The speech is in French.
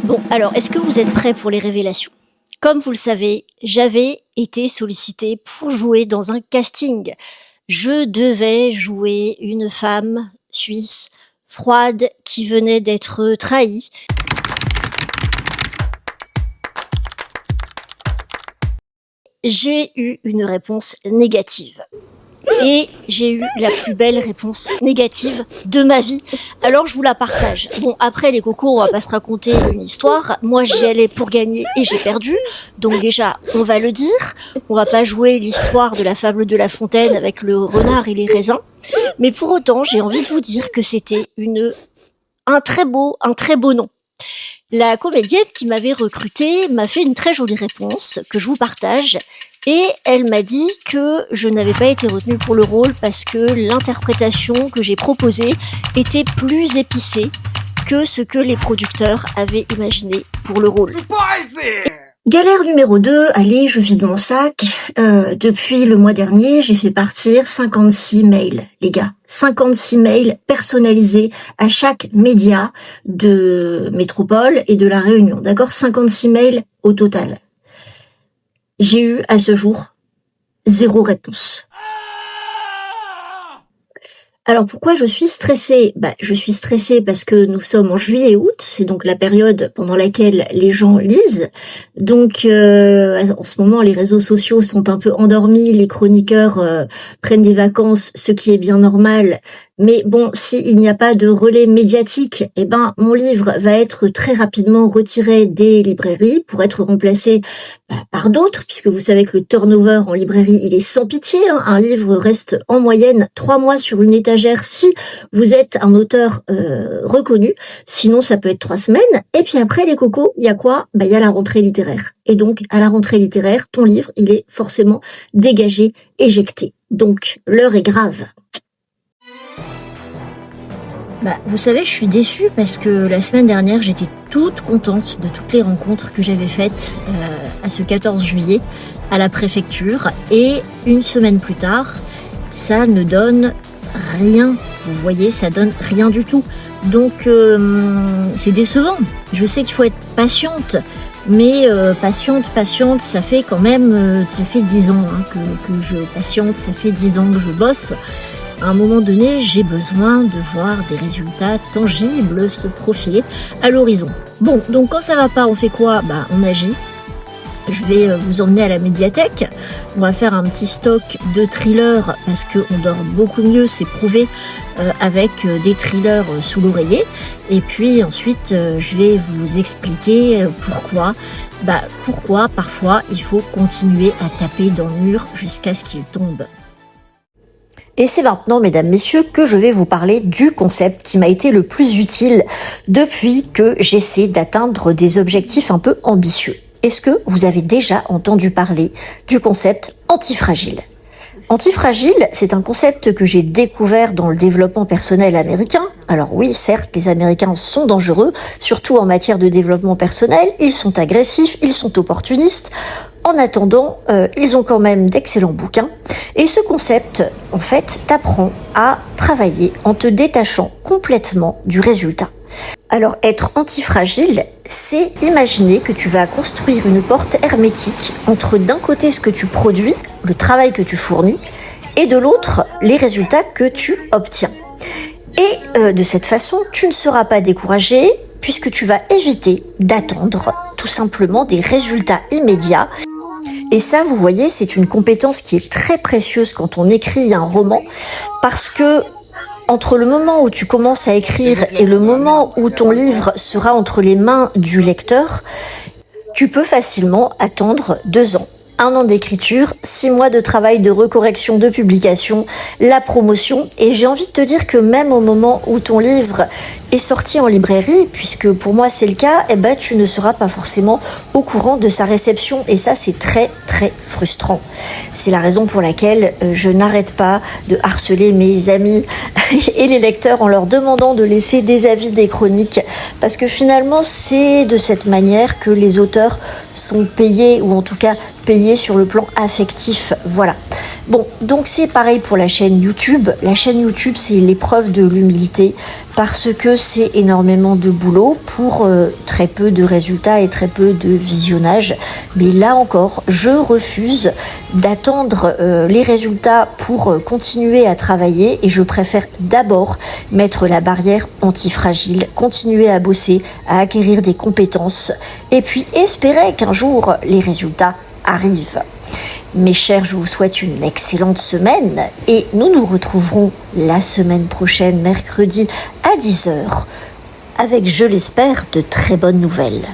Bon, alors, est-ce que vous êtes prêts pour les révélations? Comme vous le savez, j'avais été sollicitée pour jouer dans un casting. Je devais jouer une femme suisse, froide, qui venait d'être trahie. J'ai eu une réponse négative. Et j'ai eu la plus belle réponse négative de ma vie. Alors je vous la partage. Bon, après les cocos, on va pas se raconter une histoire. Moi, j'y allais pour gagner et j'ai perdu. Donc déjà, on va le dire. On va pas jouer l'histoire de la fable de La Fontaine avec le renard et les raisins. Mais pour autant, j'ai envie de vous dire que c'était un très beau nom. La comédienne qui m'avait recrutée m'a fait une très jolie réponse que je vous partage. Et elle m'a dit que je n'avais pas été retenue pour le rôle parce que l'interprétation que j'ai proposée était plus épicée que ce que les producteurs avaient imaginé pour le rôle. Galère numéro 2, allez, je vide mon sac. Depuis le mois dernier, j'ai fait partir 56 mails, les gars. 56 mails personnalisés à chaque média de Métropole et de La Réunion. D'accord? 56 mails au total. J'ai eu, à ce jour, 0 réponse. Alors pourquoi je suis stressée? Je suis stressée parce que nous sommes en juillet-août, c'est donc la période pendant laquelle les gens lisent. Donc en ce moment, les réseaux sociaux sont un peu endormis, les chroniqueurs prennent des vacances, ce qui est bien normal. Mais bon, s'il n'y a pas de relais médiatique, mon livre va être très rapidement retiré des librairies pour être remplacé par d'autres, puisque vous savez que le turnover en librairie, il est sans pitié. Un livre reste en moyenne 3 mois sur une étagère si vous êtes un auteur reconnu. Sinon, ça peut être 3 semaines. Et puis après, les cocos, il y a quoi? Il y a la rentrée littéraire. Et donc, à la rentrée littéraire, ton livre, il est forcément dégagé, éjecté. Donc, l'heure est grave. Vous savez, je suis déçue parce que la semaine dernière, j'étais toute contente de toutes les rencontres que j'avais faites à ce 14 juillet à la préfecture. Et une semaine plus tard, ça ne donne rien. Vous voyez, ça donne rien du tout. Donc, c'est décevant. Je sais qu'il faut être patiente. Mais patiente, ça fait quand même, ça fait 10 ans que je patiente, ça fait 10 ans que je bosse. À un moment donné, j'ai besoin de voir des résultats tangibles se profiler à l'horizon. Bon, donc quand ça va pas, on fait quoi? On agit. Je vais vous emmener à la médiathèque. On va faire un petit stock de thrillers parce qu'on dort beaucoup mieux, c'est prouvé, avec des thrillers sous l'oreiller. Et puis ensuite, je vais vous expliquer pourquoi parfois il faut continuer à taper dans le mur jusqu'à ce qu'il tombe. Et c'est maintenant, mesdames, messieurs, que je vais vous parler du concept qui m'a été le plus utile depuis que j'essaie d'atteindre des objectifs un peu ambitieux. Est-ce que vous avez déjà entendu parler du concept antifragile? Antifragile, c'est un concept que j'ai découvert dans le développement personnel américain. Alors oui, certes, les Américains sont dangereux, surtout en matière de développement personnel. Ils sont agressifs, ils sont opportunistes. En attendant, ils ont quand même d'excellents bouquins. Et ce concept, en fait, t'apprend à travailler en te détachant complètement du résultat. Alors, être antifragile, c'est imaginer que tu vas construire une porte hermétique entre d'un côté ce que tu produis, le travail que tu fournis, et de l'autre, les résultats que tu obtiens. Et de cette façon, tu ne seras pas découragé puisque tu vas éviter d'attendre tout simplement des résultats immédiats. Et ça, vous voyez, c'est une compétence qui est très précieuse quand on écrit un roman parce que entre le moment où tu commences à écrire et le moment où ton livre sera entre les mains du lecteur, tu peux facilement attendre 2 ans. 1 an d'écriture, 6 mois de travail de recorrection de publication, la promotion. Et j'ai envie de te dire que même au moment où ton livre est sorti en librairie, puisque pour moi c'est le cas, tu ne seras pas forcément au courant de sa réception. Et ça, c'est très très frustrant. C'est la raison pour laquelle je n'arrête pas de harceler mes amis et les lecteurs en leur demandant de laisser des avis, des chroniques. Parce que finalement, c'est de cette manière que les auteurs sont payés, ou en tout cas payés sur le plan affectif. Voilà. Bon, donc c'est pareil pour la chaîne YouTube. La chaîne YouTube, c'est l'épreuve de l'humilité parce que c'est énormément de boulot pour très peu de résultats et très peu de visionnage. Mais là encore, je refuse d'attendre les résultats pour continuer à travailler et je préfère d'abord mettre la barrière antifragile, continuer à bosser, à acquérir des compétences et puis espérer qu'un jour les résultats arrivent. Mes chers, je vous souhaite une excellente semaine et nous nous retrouverons la semaine prochaine, mercredi à 10h, avec, je l'espère, de très bonnes nouvelles.